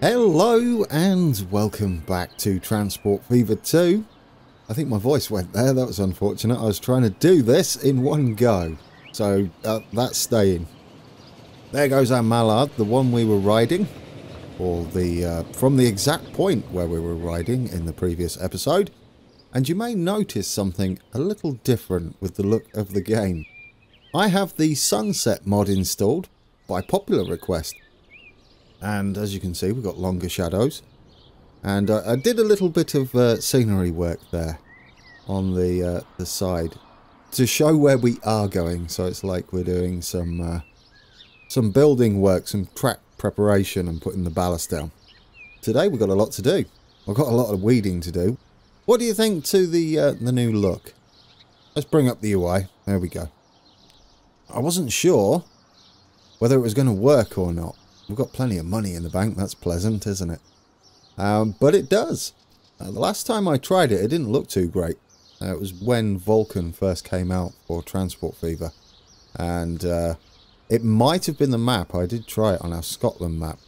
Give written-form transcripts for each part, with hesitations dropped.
Hello and welcome back to Transport Fever 2. I think my voice went there, that was unfortunate. I was trying to do this in one go. So that's staying. There goes our mallard, the one we were riding. Or the from the exact point where we were riding in the previous episode. And you may notice something a little different with the look of the game. I have the sunset mod installed by popular request. And as you can see, we've got longer shadows. And I did a little bit of scenery work there on the side to show where we are going. So it's like we're doing some building work, some track preparation and putting the ballast down. Today we've got a lot to do. I've got a lot of weeding to do. What do you think to the new look? Let's bring up the UI. There we go. I wasn't sure whether it was going to work or not. We've got plenty of money in the bank. That's pleasant, isn't it? But it does. The last time I tried it, it didn't look too great. It was when Vulcan first came out for Transport Fever. And it might have been the map. I did try it on our Scotland map.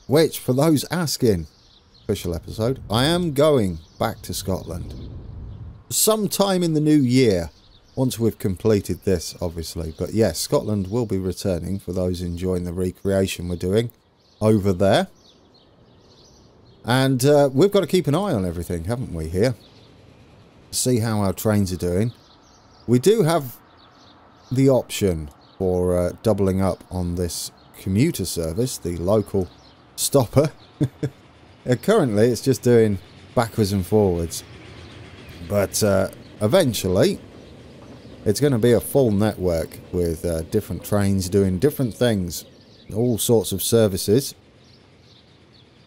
Which, for those asking, official episode, I am going back to Scotland. Sometime in the new year. Once we've completed this, obviously. But yes, Scotland will be returning for those enjoying the recreation we're doing over there. And we've got to keep an eye on everything, haven't we, here? See how our trains are doing. We do have the option for doubling up on this commuter service, the local stopper. Currently, it's just doing backwards and forwards. But eventually, it's going to be a full network with different trains doing different things. All sorts of services.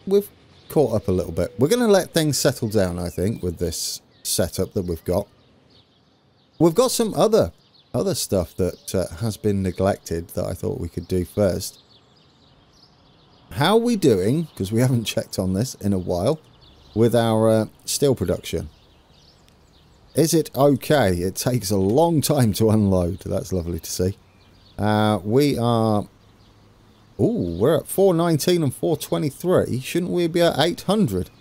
We've caught up a little bit. We're going to let things settle down, I think, with this setup that we've got. We've got some other stuff that has been neglected that I thought we could do first. How are we doing, because we haven't checked on this in a while, with our steel production? Is it okay? It takes a long time to unload. That's lovely to see. We are... Ooh, we're at 419 and 423. Shouldn't we be at 800?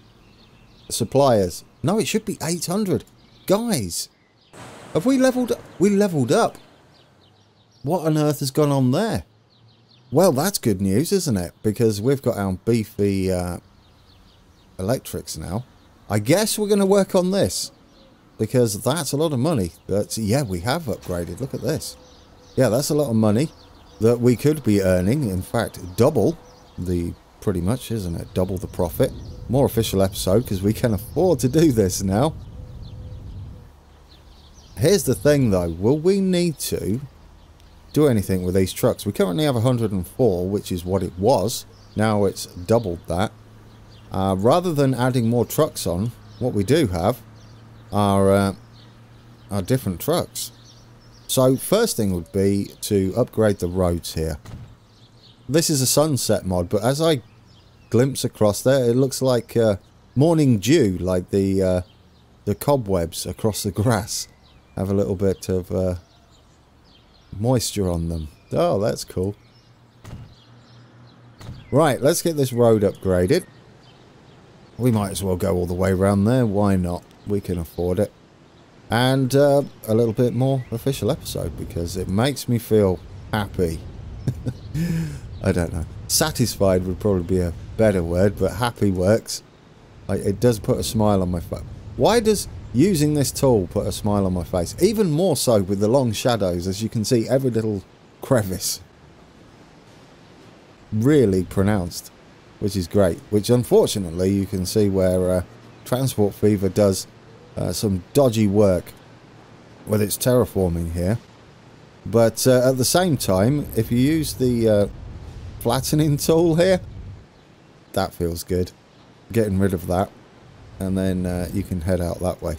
Suppliers. No, it should be 800. Guys, have we leveled up? We leveled up. What on earth has gone on there? Well, that's good news, isn't it? Because we've got our beefy electrics now. I guess we're going to work on this. Because that's a lot of money. But yeah, we have upgraded. Look at this. Yeah, that's a lot of money that we could be earning. In fact, double the, pretty much, isn't it? Double the profit. More official episode because we can afford to do this now. Here's the thing though. Will we need to do anything with these trucks? We currently have 104, which is what it was. Now it's doubled that. Rather than adding more trucks on, what we do have are different trucks. So first thing would be to upgrade the roads here. This is a sunset mod, but as I glimpse across there, it looks like morning dew, like the cobwebs across the grass have a little bit of moisture on them. Oh, that's cool. Right, let's get this road upgraded. We might as well go all the way around there. Why not? We can afford it. And a little bit more official episode because it makes me feel happy. I don't know. Satisfied would probably be a better word, but happy works. It does put a smile on my face. Why does using this tool put a smile on my face? Even more so with the long shadows, as you can see every little crevice. Really pronounced, which is great. Which unfortunately you can see where Transport Fever does some dodgy work with its terraforming here. But at the same time, if you use the flattening tool here, that feels good. Getting rid of that. And then you can head out that way.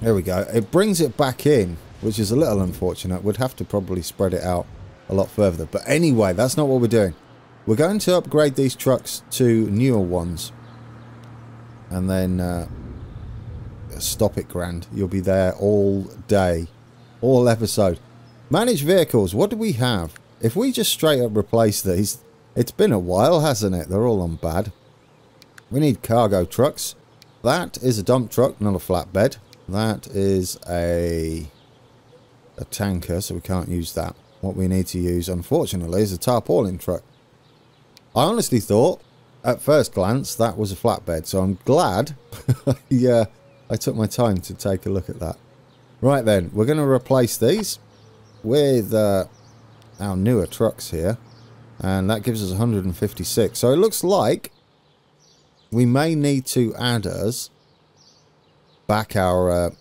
There we go. It brings it back in, which is a little unfortunate. We'd have to probably spread it out a lot further. But anyway, that's not what we're doing. We're going to upgrade these trucks to newer ones. And then stop it, Grand. You'll be there all day. All episode. Manage vehicles. What do we have? If we just straight up replace these, It's been a while, hasn't it? They're all on bad. We need cargo trucks. That is a dump truck, not a flatbed. That is a tanker, so we can't use that. What we need to use, unfortunately, is a tarpaulin truck. I honestly thought, at first glance, that was a flatbed, so I'm glad I took my time to take a look at that. Right then, we're going to replace these with our newer trucks here, and that gives us 156. So it looks like we may need to add us back our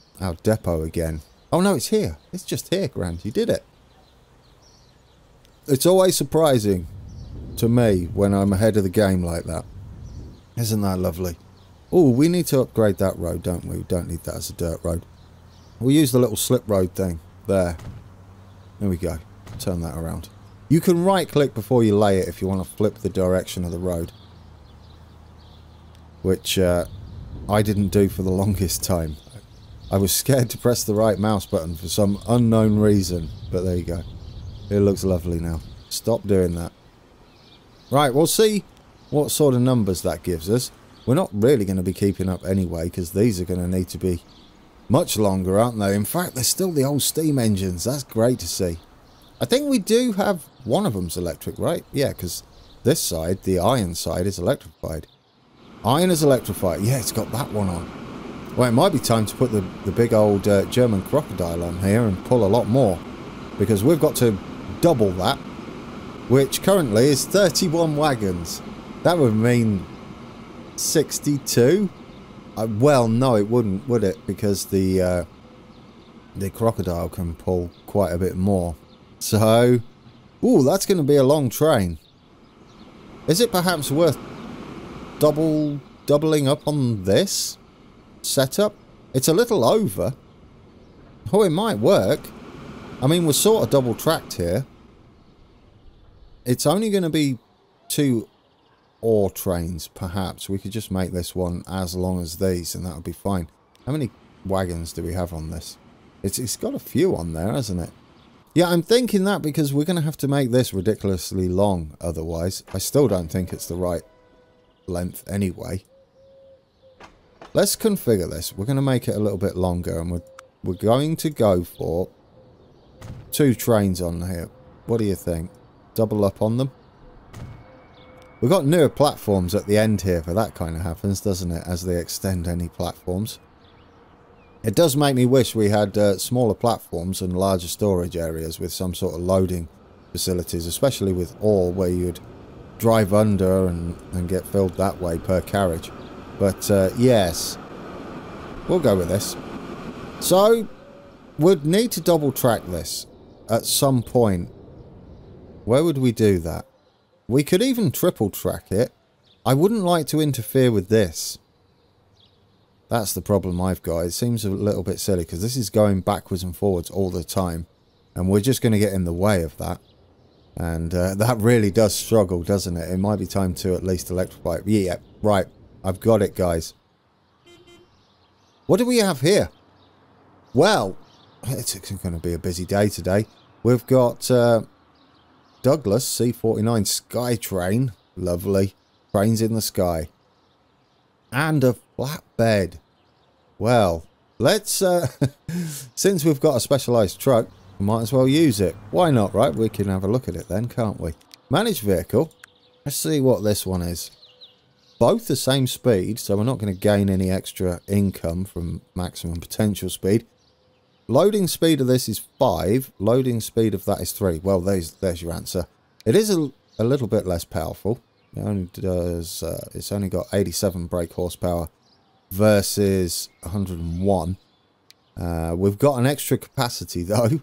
depot again. Oh no, it's here. It's just here, Grant. You did it. It's always surprising to me when I'm ahead of the game like that. Isn't that lovely? Oh, we need to upgrade that road, don't we? We don't need that as a dirt road. We'll use the little slip road thing. There. There we go. Turn that around. You can right click before you lay it if you want to flip the direction of the road. Which I didn't do for the longest time. I was scared to press the right mouse button for some unknown reason. But there you go. It looks lovely now. Stop doing that. Right, we'll see what sort of numbers that gives us. We're not really going to be keeping up anyway, because these are going to need to be much longer, aren't they? In fact, they're still the old steam engines. That's great to see. I think we do have one of them's electric, right? Yeah, because this side, the iron side, is electrified. Iron is electrified. Yeah, it's got that one on. Well, it might be time to put the big old German crocodile on here and pull a lot more, because we've got to double that, which currently is 31 wagons. That would mean 62. Well, no, it wouldn't, would it? Because the crocodile can pull quite a bit more. So, ooh, that's going to be a long train. Is it perhaps worth doubling up on this setup? It's a little over. Oh, it might work. I mean, we're sort of double tracked here. It's only going to be 2 ore trains, perhaps. We could just make this one as long as these, and that would be fine. How many wagons do we have on this? It's got a few on there, hasn't it? Yeah, I'm thinking that because we're going to have to make this ridiculously long otherwise. I still don't think it's the right length anyway. Let's configure this. We're going to make it a little bit longer, and we're going to go for 2 trains on here. What do you think? Double up on them? We've got newer platforms at the end here for that kind of happens, doesn't it? As they extend any platforms. It does make me wish we had smaller platforms and larger storage areas with some sort of loading facilities, especially with ore where you'd drive under and get filled that way per carriage. But yes, we'll go with this. So, we'd need to double track this at some point. Where would we do that? We could even triple track it. I wouldn't like to interfere with this. That's the problem I've got. It seems a little bit silly because this is going backwards and forwards all the time. And we're just going to get in the way of that. And that really does struggle, doesn't it? It might be time to at least electrify it. Yeah, right. I've got it, guys. What do we have here? Well, it's going to be a busy day today. We've got Douglas C-49 Skytrain. Lovely. Trains in the sky. And a flatbed. Well, let's... since we've got a specialised truck, we might as well use it. Why not, right? We can have a look at it then, can't we? Manage vehicle. Let's see what this one is. Both the same speed, so we're not going to gain any extra income from maximum potential speed. Loading speed of this is 5. Loading speed of that is 3. Well, there's your answer. It is a little bit less powerful. It only does. It's only got 87 brake horsepower versus 101. We've got an extra capacity though.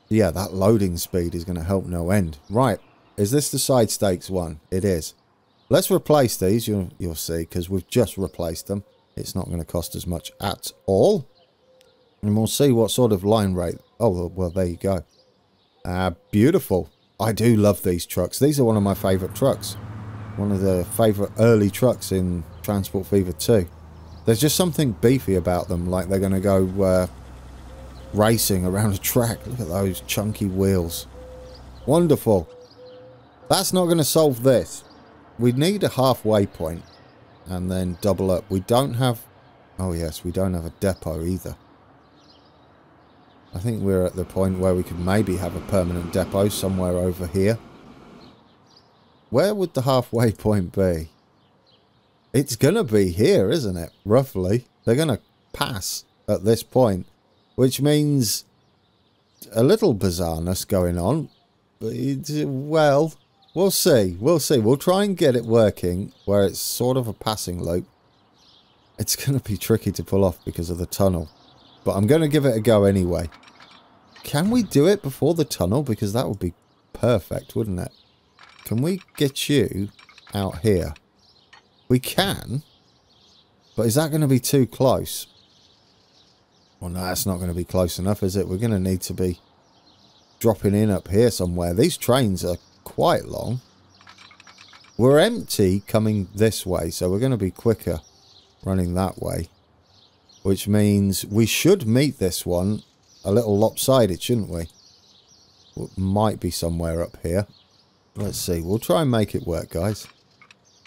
Yeah, that loading speed is going to help no end. Right, is this the side stakes one? It is. Let's replace these. You'll see, because we've just replaced them. It's not going to cost as much at all. And we'll see what sort of line rate. Oh, well, there you go. Beautiful. I do love these trucks. These are one of my favourite trucks. One of the favourite early trucks in Transport Fever 2. There's just something beefy about them, like they're going to go racing around a track. Look at those chunky wheels. Wonderful. That's not going to solve this. We need a halfway point and then double up. We don't have... Oh yes, we don't have a depot either. I think we're at the point where we could maybe have a permanent depot somewhere over here. Where would the halfway point be? It's going to be here, isn't it? Roughly. They're going to pass at this point, which means a little bizarreness going on. But well, we'll see. We'll see. We'll try and get it working where it's sort of a passing loop. It's going to be tricky to pull off because of the tunnel. But I'm going to give it a go anyway. Can we do it before the tunnel? Because that would be perfect, wouldn't it? Can we get you out here? We can. But is that going to be too close? Well, no, that's not going to be close enough, is it? We're going to need to be dropping in up here somewhere. These trains are quite long. We're empty coming this way, so we're going to be quicker running that way. Which means we should meet this one a little lopsided, shouldn't we? It might be somewhere up here. Let's see. We'll try and make it work, guys.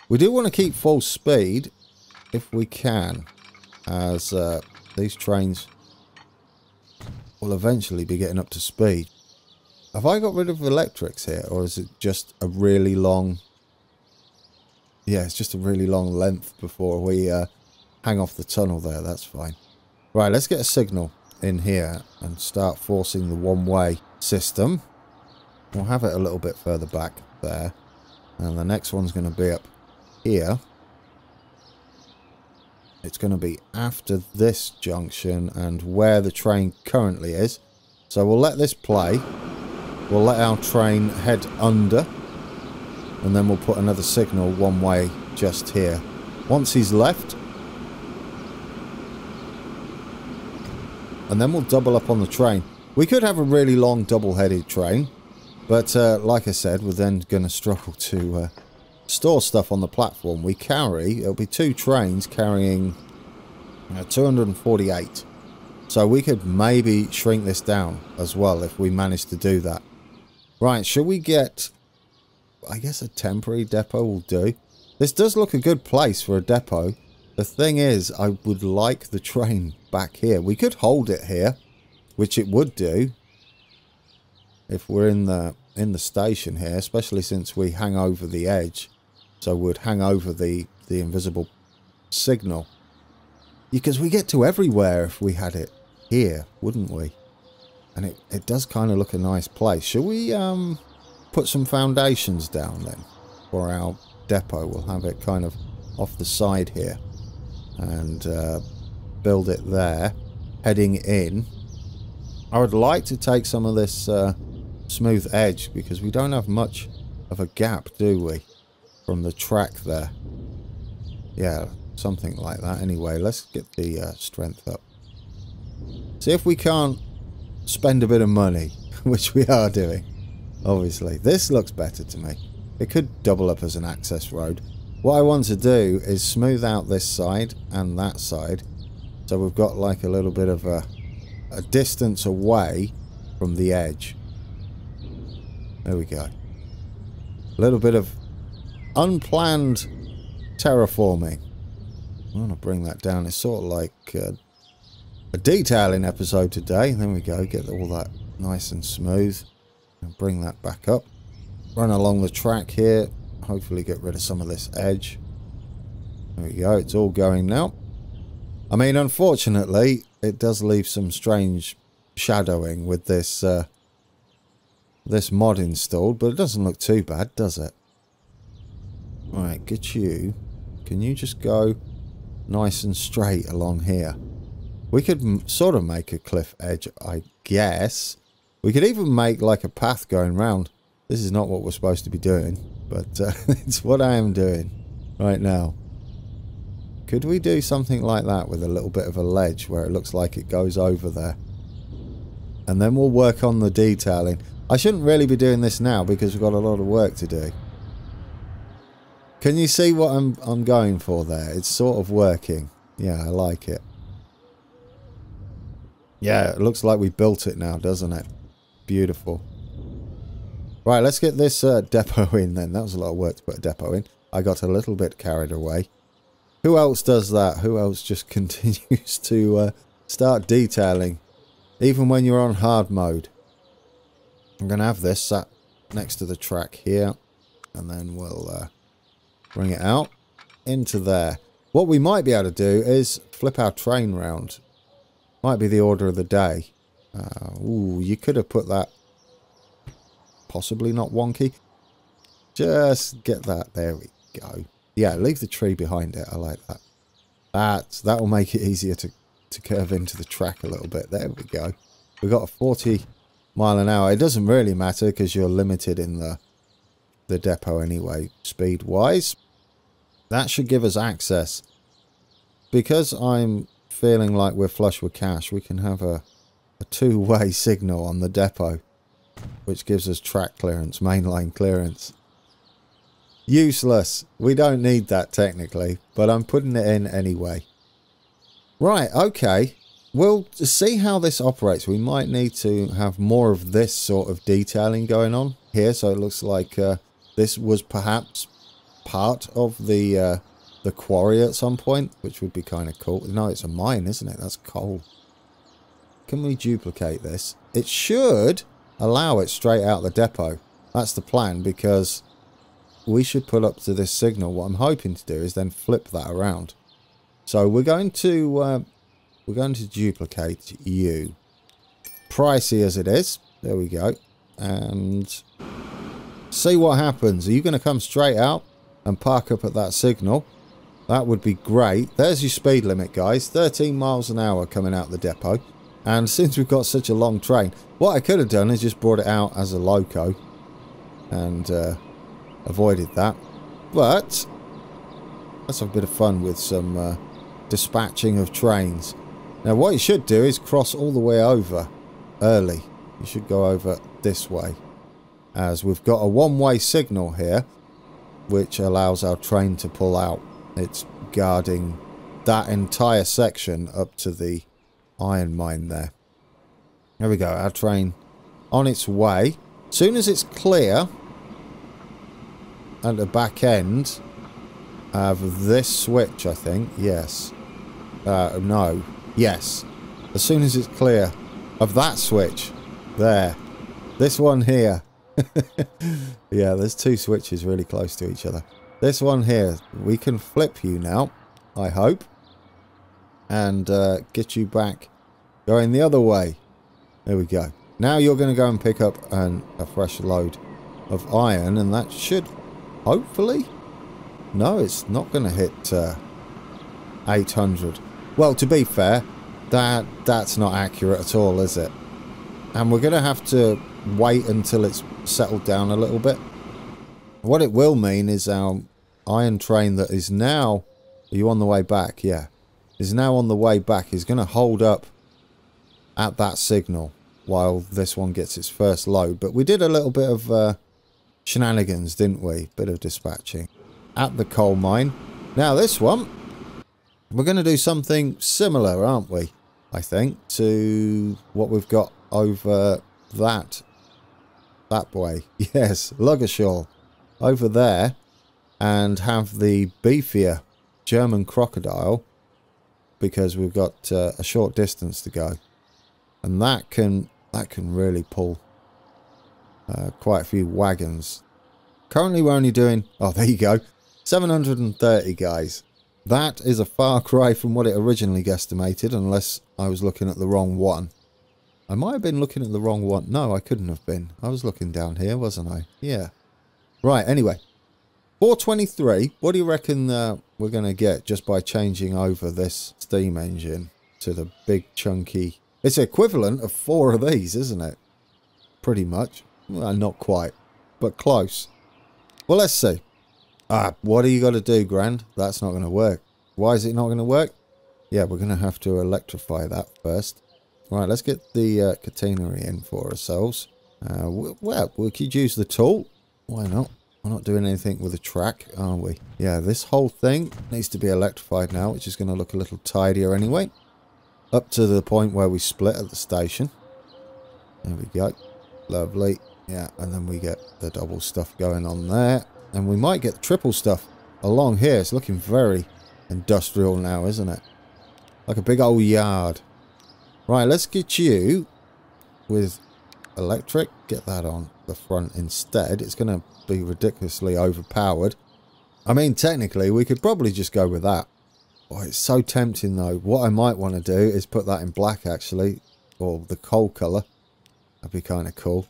We do want to keep full speed if we can, as these trains will eventually be getting up to speed. Have I got rid of electrics here, or is it just a really long... Yeah, it's just a really long length before we hang off the tunnel there. That's fine. Right, let's get a signal in here and start forcing the one-way system. We'll have it a little bit further back there. And the next one's going to be up here. It's going to be after this junction and where the train currently is. So we'll let this play. We'll let our train head under. And then we'll put another signal one way just here. Once he's left. And then we'll double up on the train. We could have a really long double-headed train. But like I said, we're then going to struggle to store stuff on the platform. We carry, it'll be 2 trains carrying 248. So we could maybe shrink this down as well if we manage to do that. Right, should we get, I guess a temporary depot will do. This does look a good place for a depot. The thing is, I would like the train back here. We could hold it here, which it would do. If we're in the station here, especially since we hang over the edge. So we'd hang over the invisible signal. Because we get to everywhere if we had it here, wouldn't we? And it does kind of look a nice place. Shall we put some foundations down then for our depot? We'll have it kind of off the side here. And build it there, heading in. I would like to take some of this smooth edge because we don't have much of a gap, do we, from the track there. Yeah, something like that. Anyway, let's get the strength up. See if we can't spend a bit of money, which we are doing, obviously. This looks better to me. It could double up as an access road. What I want to do is smooth out this side and that side, so we've got like a little bit of a distance away from the edge. There we go. A little bit of unplanned terraforming. I want to bring that down. It's sort of like a detailing episode today. There we go. Get all that nice and smooth. And bring that back up. Run along the track here. Hopefully get rid of some of this edge. There we go. It's all going now. I mean, unfortunately, it does leave some strange shadowing with this this mod installed, but it doesn't look too bad, does it? Right, get you. Can you just go nice and straight along here? We could sort of make a cliff edge, I guess. We could even make like a path going round. This is not what we're supposed to be doing, but it's what I am doing right now. Could we do something like that with a little bit of a ledge where it looks like it goes over there? And then we'll work on the detailing. I shouldn't really be doing this now because we've got a lot of work to do. Can you see what I'm going for there? It's sort of working. Yeah, I like it. Yeah, it looks like we built it now, doesn't it? Beautiful. Right, let's get this depot in then. That was a lot of work to put a depot in. I got a little bit carried away. Who else does that? Who else just continues to start detailing? Even when you're on hard mode. I'm going to have this sat next to the track here. And then we'll bring it out into there. What we might be able to do is flip our train round. Might be the order of the day. Ooh, you could have put that possibly not wonky. Just get that. There we go. Yeah, leave the tree behind it. I like that. That will make it easier to curve into the track a little bit. There we go. We've got a 40 mile an hour. It doesn't really matter because you're limited in the depot anyway, speed wise. That should give us access. Because I'm feeling like we're flush with cash, we can have a two-way signal on the depot, which gives us track clearance, mainline clearance. Useless. We don't need that technically, but I'm putting it in anyway. Right, okay. We'll see how this operates. We might need to have more of this sort of detailing going on here, so it looks like this was perhaps part of the quarry at some point, which would be kind of cool. No, it's a mine, isn't it? That's coal. Can we duplicate this? It should allow it straight out the depot. That's the plan, because we should pull up to this signal. What I'm hoping to do is then flip that around. So we're going to duplicate you, pricey as it is. There we go, and see what happens. Are you going to come straight out and park up at that signal? That would be great. There's your speed limit, guys. 13 miles an hour coming out the depot. And since we've got such a long train, what I could have done is just brought it out as a loco and avoided that. But let's have a bit of fun with some dispatching of trains. Now what you should do is cross all the way over early. You should go over this way, as we've got a one-way signal here which allows our train to pull out. It's guarding that entire section up to the iron mine there. There we go, our train on its way. Soon as it's clear at the back end of this switch, I think, yes. No, yes. As soon as it's clear of that switch, there. This one here. Yeah, there's two switches really close to each other. This one here, we can flip you now, I hope, and get you back going the other way. There we go. Now you're going to go and pick up a fresh load of iron, and that should hopefully... No, it's not going to hit 800. Well, to be fair, that's not accurate at all, is it? And we're going to have to wait until it's settled down a little bit. What it will mean is our iron train that is now... Are you on the way back? Yeah. Is now on the way back. Is going to hold up at that signal while this one gets its first load. But we did a little bit of shenanigans, didn't we? Bit of dispatching at the coal mine. Now this one, we're going to do something similar, aren't we? I think, to what we've got over that way. Yes, Logistical over there, and have the beefier German crocodile, because we've got a short distance to go, and that can really pull quite a few wagons. Currently we're only doing, oh there you go, 730 guys. That is a far cry from what it originally guesstimated, unless I was looking at the wrong one. I might have been looking at the wrong one. No, I couldn't have been. I was looking down here, wasn't I? Yeah. Right, anyway. 423. What do you reckon we're going to get just by changing over this steam engine to the big chunky... It's equivalent of 4 of these, isn't it? Pretty much. Well, not quite, but close. Well, let's see. What do you got to do, Grand? That's not going to work. Why is it not going to work? Yeah, we're going to have to electrify that first. Right, let's get the catenary in for ourselves. Well, we could use the tool. Why not? We're not doing anything with the track, are we? Yeah, this whole thing needs to be electrified now, which is going to look a little tidier anyway. Up to the point where we split at the station. There we go. Lovely. Yeah, and then we get the double stuff going on there. And we might get the triple stuff along here. It's looking very industrial now, isn't it? Like a big old yard. Right, let's get you with electric. Get that on the front instead. It's going to be ridiculously overpowered. I mean, technically, we could probably just go with that. Oh, it's so tempting, though. What I might want to do is put that in black, actually. Or the coal colour. That'd be kind of cool.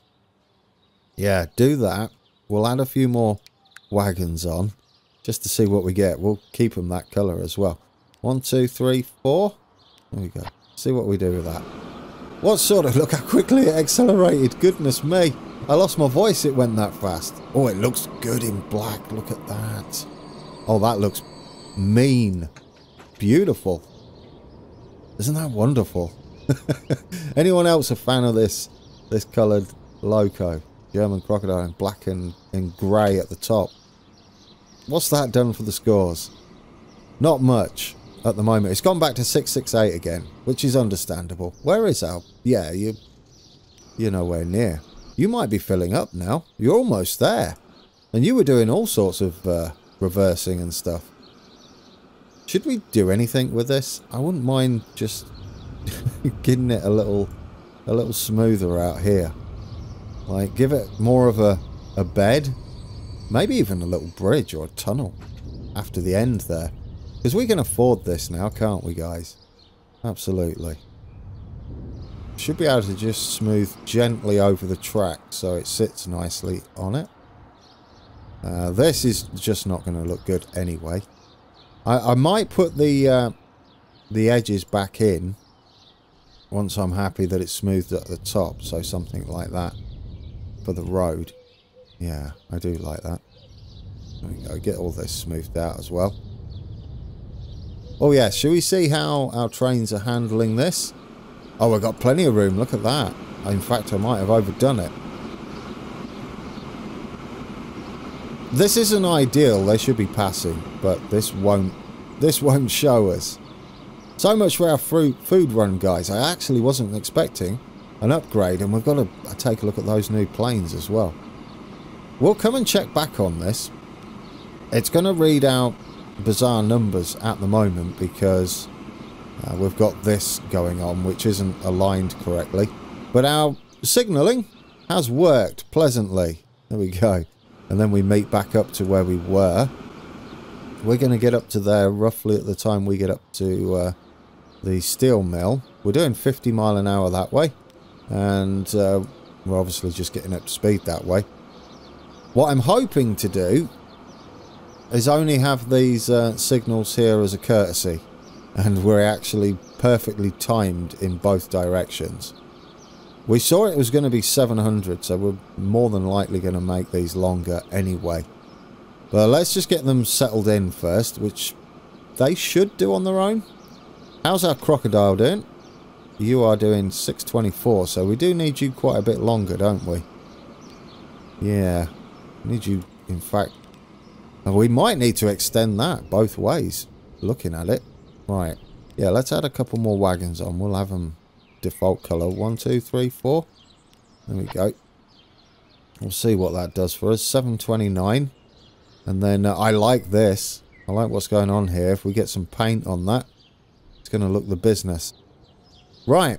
Yeah, do that. We'll add a few more wagons on. Just to see what we get. We'll keep them that colour as well. 1, 2, 3, 4. There we go. See what we do with that. What sort of... Look how quickly it accelerated. Goodness me. I lost my voice. It went that fast. Oh, it looks good in black. Look at that. Oh, that looks mean. Beautiful. Isn't that wonderful? Anyone else a fan of this coloured loco? German crocodile in black and grey at the top. What's that done for the scores? Not much at the moment. It's gone back to 668 again, which is understandable. Where is Al? Yeah, you're nowhere near. You might be filling up now. You're almost there. And you were doing all sorts of reversing and stuff. Should we do anything with this? I wouldn't mind just getting it a little smoother out here. Like, give it more of a bed. Maybe even a little bridge or a tunnel after the end there. Because we can afford this now, can't we, guys? Absolutely. Should be able to just smooth gently over the track so it sits nicely on it. This is just not going to look good anyway. I might put the edges back in once I'm happy that it's smoothed at the top. So something like that for the road. Yeah, I do like that. There we go. Get all this smoothed out as well. Oh yeah, shall we see how our trains are handling this? Oh, we've got plenty of room. Look at that. In fact, I might have overdone it. This isn't ideal. They should be passing, but this won't show us. So much for our food run, guys. I actually wasn't expecting an upgrade, and we've got to take a look at those new planes as well. We'll come and check back on this. It's going to read out bizarre numbers at the moment because we've got this going on which isn't aligned correctly. But our signalling has worked pleasantly. There we go. And then we meet back up to where we were. We're going to get up to there roughly at the time we get up to the steel mill. We're doing 50 mile an hour that way. And we're obviously just getting up to speed that way. What I'm hoping to do is only have these signals here as a courtesy. And we're actually perfectly timed in both directions. We saw it was going to be 700, so we're more than likely going to make these longer anyway. But let's just get them settled in first, which they should do on their own. How's our crocodile doing? You are doing 624, so we do need you quite a bit longer, don't we? Yeah, need you, in fact... We might need to extend that both ways, looking at it. Right, yeah, let's add a couple more wagons on. We'll have them default colour. 1, 2, 3, 4. There we go. We'll see what that does for us. 729. And then I like this. I like what's going on here. If we get some paint on that, it's going to look the business. Right.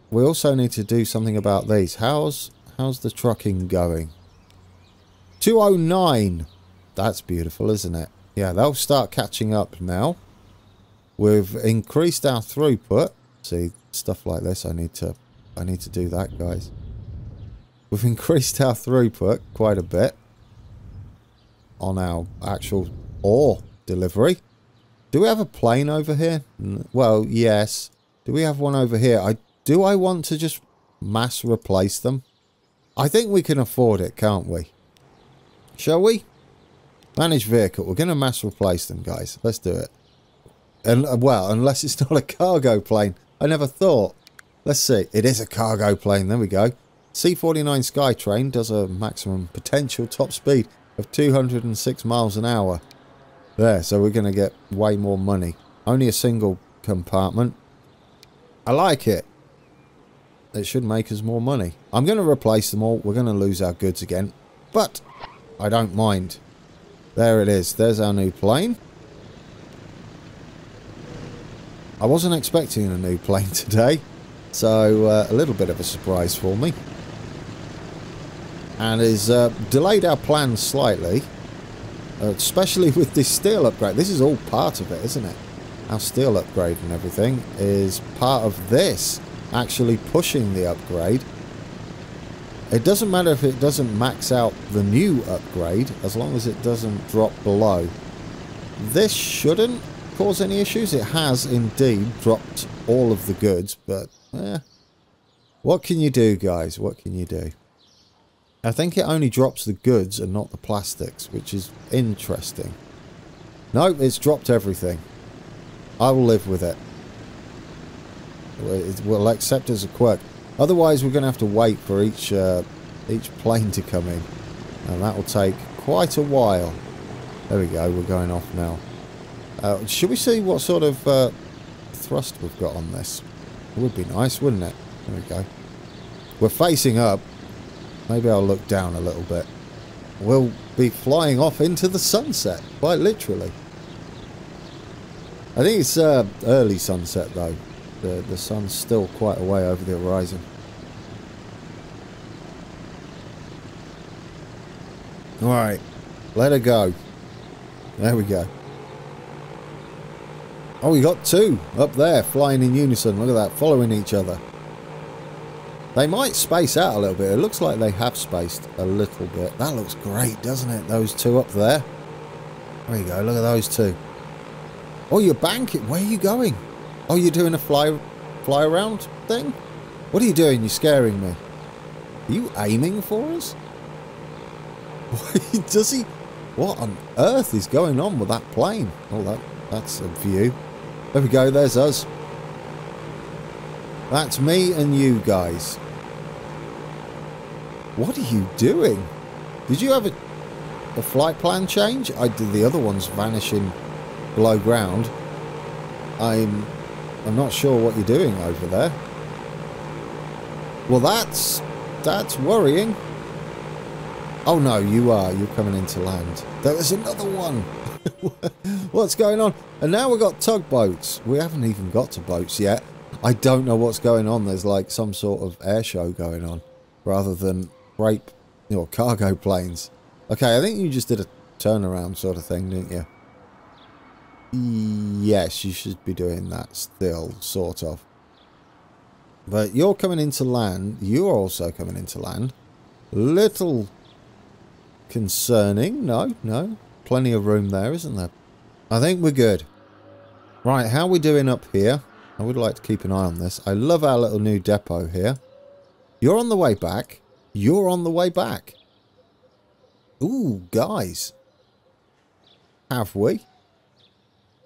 We also need to do something about these. How's the trucking going? 209. That's beautiful, isn't it? Yeah, they'll start catching up now. We've increased our throughput. See, stuff like this, I need to do that, guys. We've increased our throughput quite a bit on our actual ore delivery. Do we have a plane over here? Well, yes. Do we have one over here? Do I want to just mass replace them? I think we can afford it, can't we? Shall we? Manage vehicle. We're going to mass replace them, guys. Let's do it. And well, unless it's not a cargo plane. I never thought. Let's see. It is a cargo plane. There we go. C-49 Skytrain does a maximum potential top speed of 206 miles an hour. There, so we're going to get way more money. Only a single compartment. I like it. it should make us more money. I'm going to replace them all. We're going to lose our goods again, but I don't mind. There it is. There's our new plane. I wasn't expecting a new plane today, so a little bit of a surprise for me. And has delayed our plans slightly, especially with this steel upgrade. This is all part of it, isn't it? Our steel upgrade and everything is part of this, actually pushing the upgrade. It doesn't matter if it doesn't max out the new upgrade, as long as it doesn't drop below. This shouldn't cause any issues. It has indeed dropped all of the goods, but what can you do, guys? What can you do? I think it only drops the goods and not the plastics, which is interesting. No, it's dropped everything. I will live with it. We'll accept as a quirk. Otherwise, we're going to have to wait for each plane to come in, and that will take quite a while. There we go. We're going off now. Should we see what sort of thrust we've got on this? It would be nice, wouldn't it? There we go. We're facing up. Maybe I'll look down a little bit. We'll be flying off into the sunset, quite literally. I think it's early sunset though. The sun's still quite a way over the horizon. Alright, let her go. There we go. Oh, we got two up there flying in unison. Look at that, following each other. They might space out a little bit. It looks like they have spaced a little bit. That looks great, doesn't it? Those two up there. There you go, look at those two. Oh, you're banking. Where are you going? Oh, you're doing a fly around thing? What are you doing? You're scaring me. Are you aiming for us? Does he? What on earth is going on with that plane? Oh, that's a view. There we go, there's us. That's me and you guys. What are you doing? Did you have a flight plan change? I did. The other one's vanishing below ground. I'm not sure what you're doing over there. Well, that's worrying. Oh no, you're coming into land. There was another one. What's going on? And now we've got tugboats. We haven't even got to boats yet. I don't know what's going on. There's like some sort of air show going on rather than freight or cargo planes. Okay, I think you just did a turnaround sort of thing, didn't you? Yes, you should be doing that still, sort of. But you're coming into land. You're also coming into land. Little concerning. No. Plenty of room there, isn't there? I think we're good. Right, how are we doing up here? I would like to keep an eye on this. I love our little new depot here. You're on the way back. You're on the way back. Ooh, guys. Have we?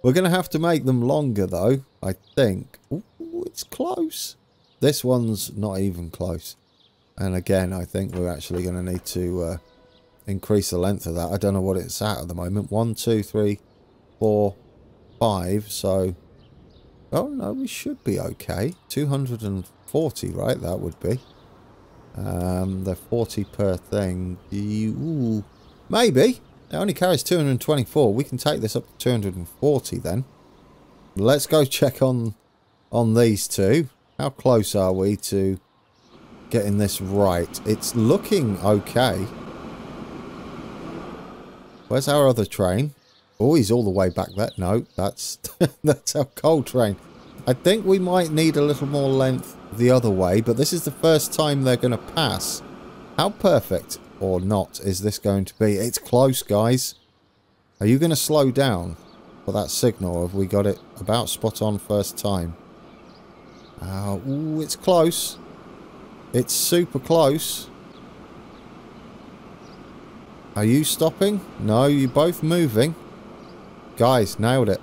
We're going to have to make them longer, though, I think. Ooh, it's close. This one's not even close. And again, I think we're actually going to need to increase the length of that. I don't know what it's at the moment. 1, 2, 3, 4, 5. So, oh no, we should be okay. 240, right? That would be. They're 40 per thing. Ooh, maybe. It only carries 224. We can take this up to 240 then. Let's go check on these two. How close are we to getting this right? It's looking okay. Where's our other train? Oh, he's all the way back there. No, that's that's our coal train. I think we might need a little more length the other way, but this is the first time they're going to pass. How perfect or not is this going to be? It's close, guys. Are you going to slow down for that signal, or have we got it about spot on first time? Ooh, it's close. It's super close. Are you stopping? No, you're both moving. Guys, nailed it.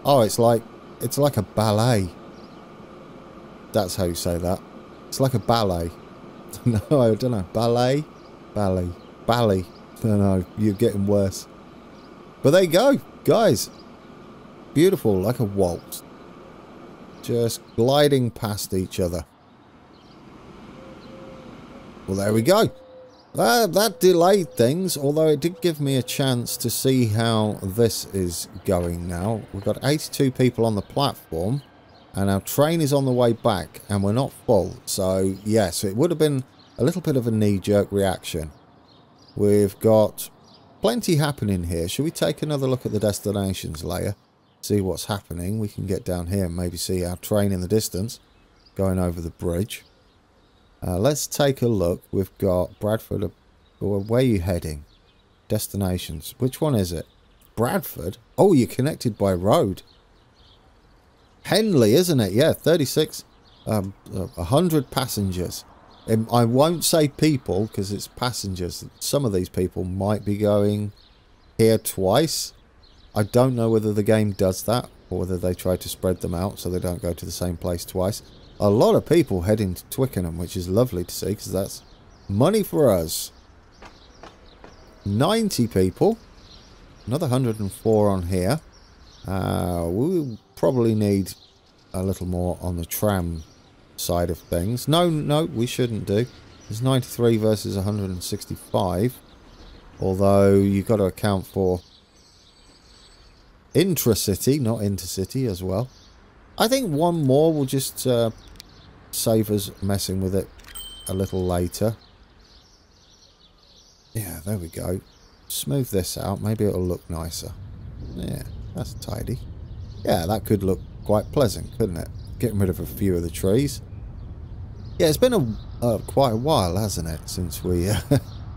Oh, it's like a ballet. That's how you say that. It's like a ballet. No, I don't know. Ballet? Ballet. Ballet. I don't know. You're getting worse. But there you go, guys. Beautiful, like a waltz. Just gliding past each other. Well, there we go. That delayed things, although it did give me a chance to see how this is going now. We've got 82 people on the platform, and our train is on the way back, and we're not full. So, yes, it would have been a little bit of a knee-jerk reaction. We've got plenty happening here. Should we take another look at the destinations layer? See what's happening. We can get down here and maybe see our train in the distance going over the bridge. Let's take a look. We've got Bradford. Where are you heading? Destinations. Which one is it? Bradford? Oh, you're connected by road. Henley, isn't it? Yeah, 36. 100 passengers. I won't say people because it's passengers. Some of these people might be going here twice. I don't know whether the game does that or whether they try to spread them out so they don't go to the same place twice. A lot of people heading to Twickenham, which is lovely to see because that's money for us. 90 people. Another 104 on here. We'll probably need a little more on the tram side of things. No, we shouldn't do. There's 93 versus 165. Although you've got to account for intracity, not intercity as well. I think one more will just save us messing with it a little later. Yeah, there we go. Smooth this out. Maybe it'll look nicer. Yeah, that's tidy. Yeah, that could look quite pleasant, couldn't it? Getting rid of a few of the trees. Yeah, it's been quite a while, hasn't it, since we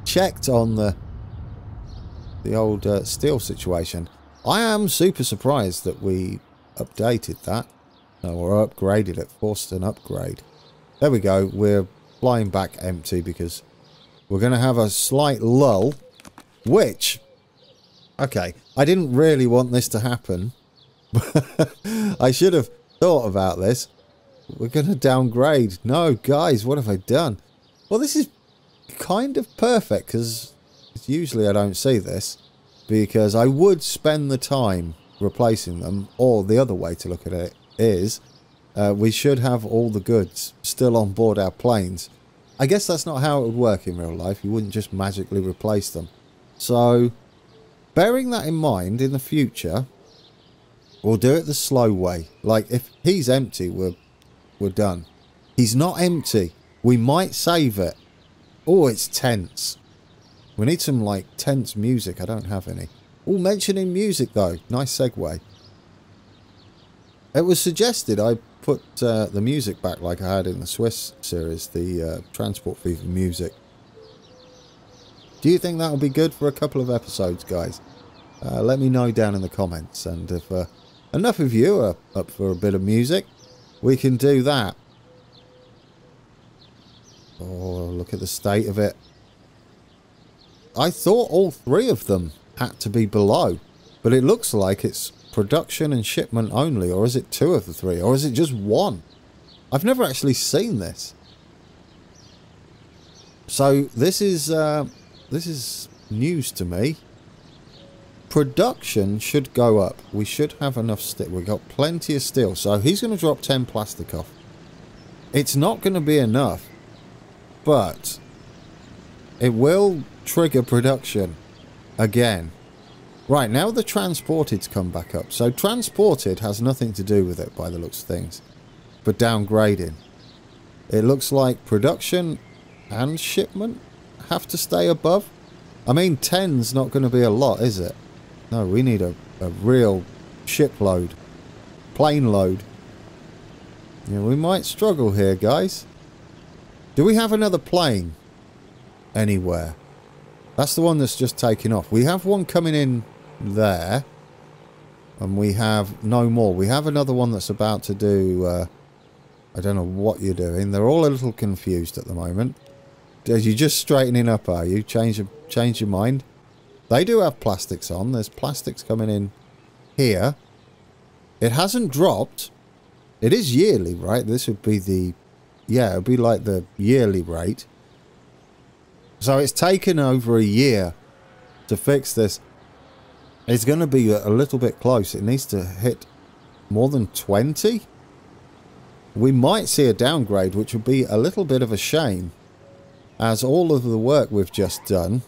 checked on the old steel situation. I am super surprised that we updated that. Or upgraded it, forced an upgrade. There we go, we're flying back empty because we're going to have a slight lull, which, okay, I didn't really want this to happen. I should have thought about this. We're going to downgrade. No, guys, what have I done? Well, this is kind of perfect because usually I don't see this because I would spend the time replacing them, or the other way to look at it is we should have all the goods still on board our planes. I guess that's not how it would work in real life. You wouldn't just magically replace them. So, bearing that in mind, in the future, we'll do it the slow way. Like, if he's empty, we're done. He's not empty. We might save it. Oh, it's tense. We need some, like, tense music. I don't have any. Oh, mentioning music, though. Nice segue. It was suggested I put the music back like I had in the Swiss series, the Transport Fever music. Do you think that'll be good for a couple of episodes, guys? Let me know down in the comments, and if enough of you are up for a bit of music, we can do that. Oh, look at the state of it. I thought all three of them had to be below, but it looks like it's production and shipment only, or is it two of the three, or is it just one? I've never actually seen this. So this is news to me. Production should go up. We should have enough steel. We've got plenty of steel, so he's going to drop 10 plastic off. It's not going to be enough, but it will trigger production again. Right, now the transported's come back up. So transported has nothing to do with it by the looks of things. But downgrading. It looks like production and shipment have to stay above. I mean, 10's not going to be a lot, is it? No, we need a real shipload. Plane load. Yeah, we might struggle here, guys. Do we have another plane anywhere? That's the one that's just taken off. We have one coming in there, and we have no more. We have another one that's about to do I don't know what you're doing. They're all a little confused at the moment. Are you just straightening up, are you? Change your mind? They do have plastics on. There's plastics coming in here. It hasn't dropped. It is yearly, right? This would be the, yeah, it would be like the yearly rate. So it's taken over a year to fix this. It's going to be a little bit close. It needs to hit more than 20. We might see a downgrade, which would be a little bit of a shame. as all of the work we've just done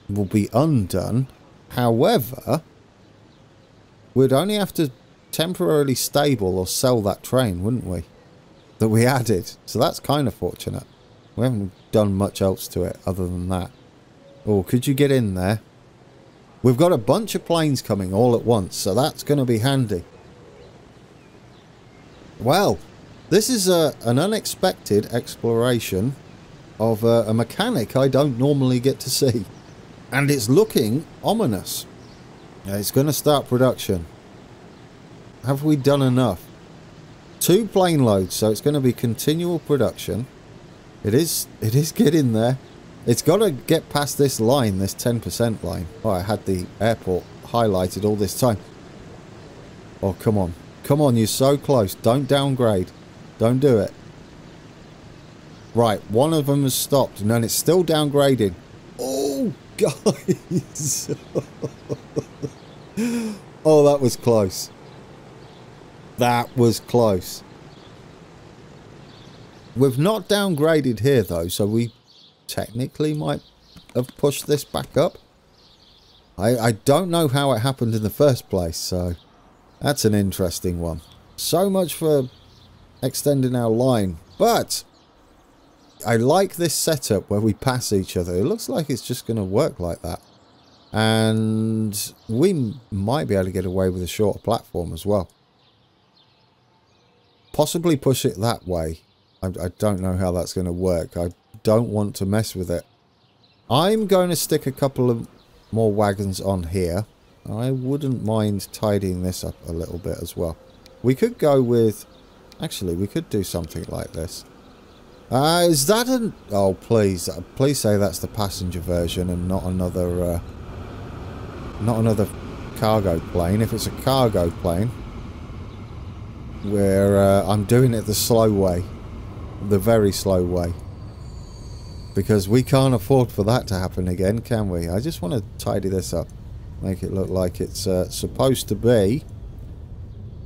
will be undone. However, we'd only have to temporarily stable or sell that train, wouldn't we? That we added. So that's kind of fortunate. We haven't done much else to it other than that. Oh, could you get in there? We've got a bunch of planes coming all at once, so that's going to be handy. Well, this is an unexpected exploration of a mechanic I don't normally get to see. And it's looking ominous. It's going to start production. Have we done enough? 2 plane loads, so it's going to be continual production. It is getting there. It's got to get past this line, this 10% line. Oh, I had the airport highlighted all this time. Oh, come on. Come on, you're so close. Don't downgrade. Don't do it. Right, one of them has stopped, and then it's still downgrading. Oh, guys. Oh, that was close. That was close. We've not downgraded here, though, so we technically might have pushed this back up. I don't know how it happened in the first place, so that's an interesting one. So much for extending our line, but I like this setup where we pass each other. It looks like it's just going to work like that, and we might be able to get away with a shorter platform as well. Possibly push it that way. I don't know how that's going to work. I don't want to mess with it. I'm going to stick a couple of more wagons on here. I wouldn't mind tidying this up a little bit as well. We could go with... Actually, we could do something like this. Is that an... Oh, please. Please say that's the passenger version and not another cargo plane. If it's a cargo plane, where I'm doing it the slow way. The very slow way. Because we can't afford for that to happen again, can we? I just want to tidy this up. Make it look like it's supposed to be.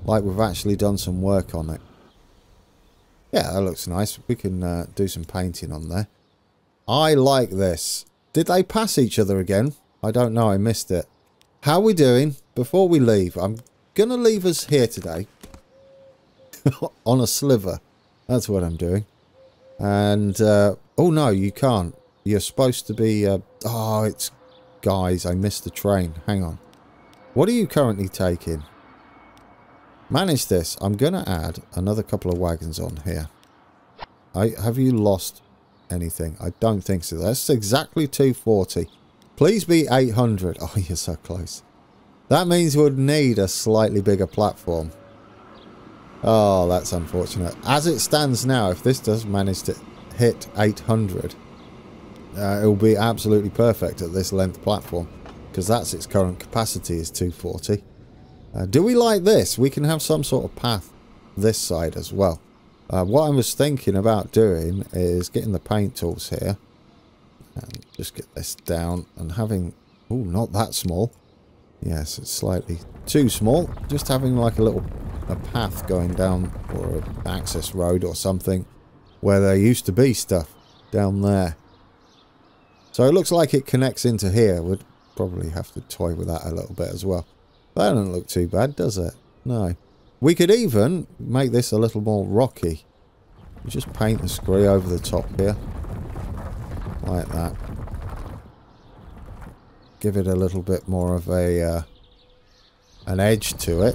Like we've actually done some work on it. Yeah, that looks nice. We can do some painting on there. I like this. Did they pass each other again? I don't know. I missed it. How are we doing? Before we leave, I'm going to leave us here today. On a sliver. That's what I'm doing. And, oh no, you can't. You're supposed to be, oh, it's, guys, I missed the train. Hang on. What are you currently taking? Manage this. I'm going to add another couple of wagons on here. Have you lost anything? I don't think so. That's exactly 240. Please be 800. Oh, you're so close. That means we'll need a slightly bigger platform. Oh, that's unfortunate. As it stands now, if this does manage to hit 800, it will be absolutely perfect at this length platform, because that's its current capacity is 240. Do we like this? We can have some sort of path this side as well. What I was thinking about doing is getting the paint tools here and just get this down and having... Oh, not that small. Yes, it's slightly too small. Just having like a path going down, or an access road or something, where there used to be stuff down there. So it looks like it connects into here. We'd probably have to toy with that a little bit as well. That doesn't look too bad, does it? No. We could even make this a little more rocky. We just paint the scree over the top here. Like that. Give it a little bit more of a an edge to it.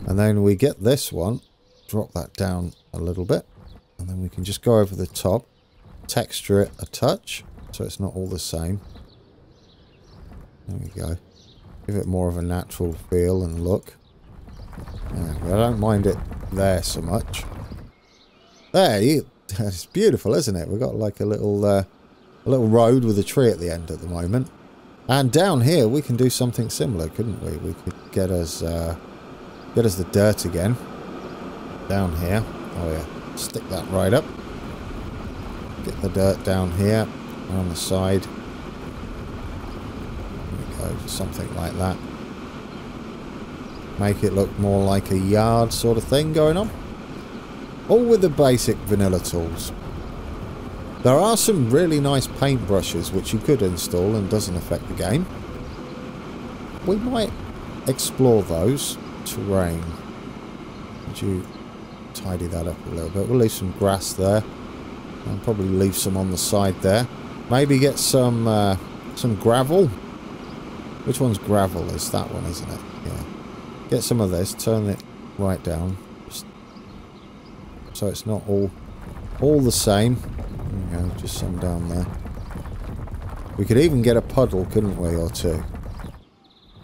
And then we get this one, drop that down a little bit, and then we can just go over the top, texture it a touch, so it's not all the same. There we go. Give it more of a natural feel and look. Yeah, I don't mind it there so much. There, it's beautiful, isn't it? We've got like a little road with a tree at the end at the moment. And down here we can do something similar, couldn't we? We could get us the dirt again. Down here. Oh yeah. Stick that right up. Get the dirt down here. On the side. There we go. Something like that. Make it look more like a yard sort of thing going on. All with the basic vanilla tools. There are some really nice paint brushes which you could install and doesn't affect the game. We might explore those. Terrain. Would you tidy that up a little bit? We'll leave some grass there. And probably leave some on the side there. Maybe get some gravel. Which one's gravel? Is that one, isn't it? Yeah. Get some of this. Turn it right down. Just so it's not all the same. There you go, just some down there. We could even get a puddle, couldn't we, or two?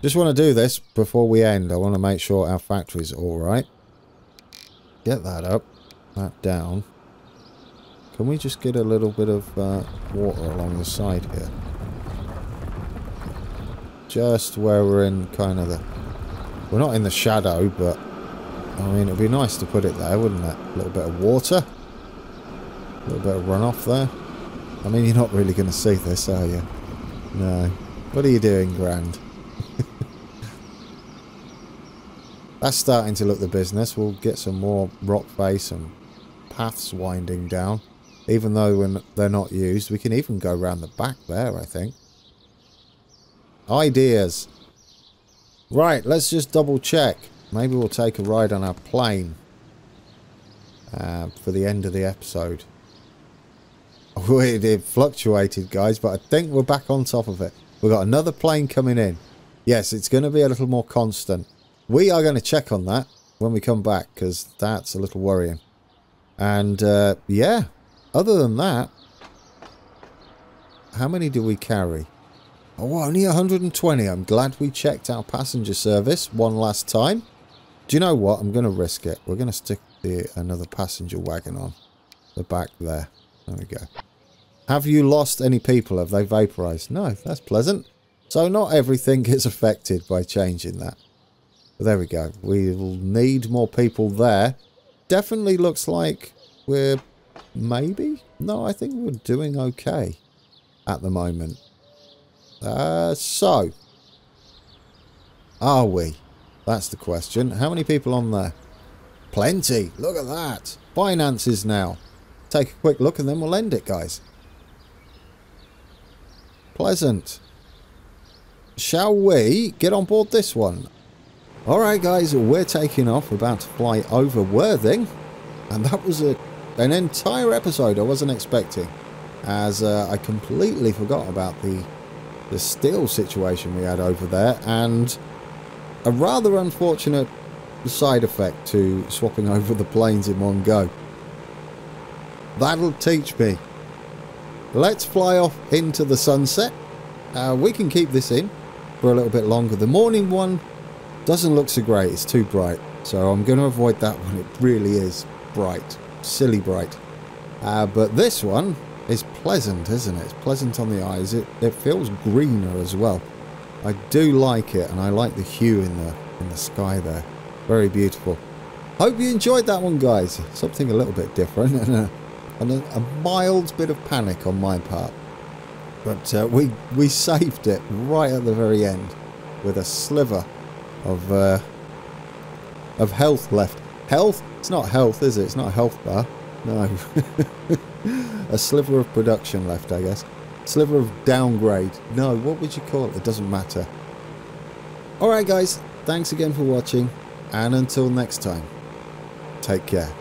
Just want to do this before we end. I want to make sure our factory's alright. Get that up. That down. Can we just get a little bit of water along the side here? Just where we're in kind of the... We're not in the shadow, but... I mean, it'd be nice to put it there, wouldn't it? A little bit of water. A little bit of runoff there. I mean, you're not really going to see this, are you? No. What are you doing, Grand? That's starting to look the business. We'll get some more rock face and paths winding down. Even though when they're not used, we can even go around the back there, I think. Ideas. Right, let's just double check. Maybe we'll take a ride on our plane for the end of the episode. It fluctuated, guys, but I think we're back on top of it. We've got another plane coming in. Yes, it's going to be a little more constant. We are going to check on that when we come back, because that's a little worrying. And, yeah, other than that, how many do we carry? Oh, only 120. I'm glad we checked our passenger service one last time. Do you know what? I'm going to risk it. We're going to stick another passenger wagon on the back there. There we go. Have you lost any people? Have they vaporized? No, that's pleasant. So not everything is affected by changing that. But there we go. We will need more people there. Definitely looks like we're maybe? No, I think we're doing okay at the moment. So, are we? That's the question. How many people on there? Plenty. Look at that. Finances now. Take a quick look and then we'll end it, guys. Pleasant. Shall we get on board this one? Alright, guys, we're taking off. We're about to fly over Worthing. And that was an entire episode I wasn't expecting. As I completely forgot about the steel situation we had over there. And a rather unfortunate side effect to swapping over the planes in one go. That'll teach me. Let's fly off into the sunset. We can keep this in for a little bit longer. The morning one doesn't look so great. It's too bright. So I'm going to avoid that one. It really is bright. Silly bright. But this one is pleasant, isn't it? It's pleasant on the eyes. It feels greener as well. I do like it, and I like the hue in the sky there. Very beautiful. Hope you enjoyed that one, guys. Something a little bit different and a mild bit of panic on my part. But we saved it right at the very end with a sliver of health left. Health? It's not health, is it? It's not a health bar. No. A sliver of production left, I guess. Sliver of downgrade. No, what would you call it? It doesn't matter. Alright, guys. Thanks again for watching. And until next time, take care.